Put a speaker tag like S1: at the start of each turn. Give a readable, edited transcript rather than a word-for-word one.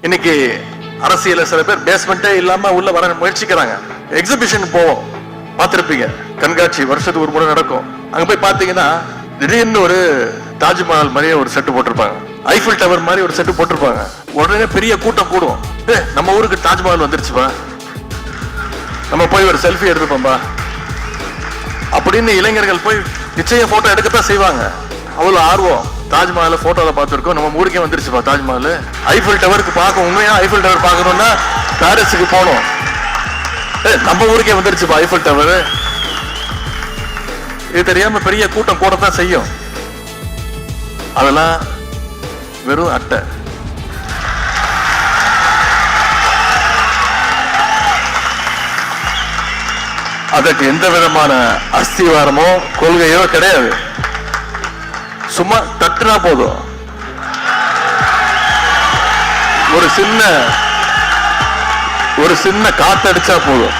S1: இன்னைக்கு அரசியல சில பேர் பேஸ்மெண்டே இல்லாம உள்ள வர முயற்சிக்கிறாங்க. எக்ஸிபிஷன் போவோம், பார்த்திருப்பீங்க, கண்காட்சி வருஷத்துக்கு ஒரு முறை நடக்கும். அங்க போய் பாத்தீங்கன்னா திடீர்னு ஒரு தாஜ்மஹால் மாதிரியே ஒரு செட்டு போட்டிருப்பாங்க, ஐஃபில் டவர் மாதிரி ஒரு செட்டு போட்டிருப்பாங்க. உடனே பெரிய கூட்டம் கூடும். நம்ம ஊருக்கு தாஜ்மஹால் வந்துருச்சுப்பா, நம்ம போய் ஒரு செல்ஃபி எடுத்துப்போம்பா அப்படின்னு இளைஞர்கள் போய் நிச்சயம் போட்டோ எடுக்கத்தான் செய்வாங்க. அவ்வளவு ஆர்வம். தாஜ்மஹால் போட்டோல பார்த்திருக்கோம், நம்ம ஊருக்கே வந்துருச்சுப்பா தாஜ்மஹால். ஐஃபில் டவருக்கு பார்க்க, உண்மையா ஐஃபில் டவர் பார்க்கணும்னா பாரிஸுக்கு போகணும். நம்ம ஊருக்கே வந்துருச்சுப்பா ஐஃபில் டவர். இது தெரியாம பெரிய கூட்டம் கூடத்தான் செய்யும். அதெல்லாம் வெறும் அட்டை. அதற்கு எந்த விதமான அஸ்திவாரமோ கொள்கையோ கிடையாது. சும்மா தட்டுனா போதும், ஒரு சின்ன காத்தடிச்சா போதும்.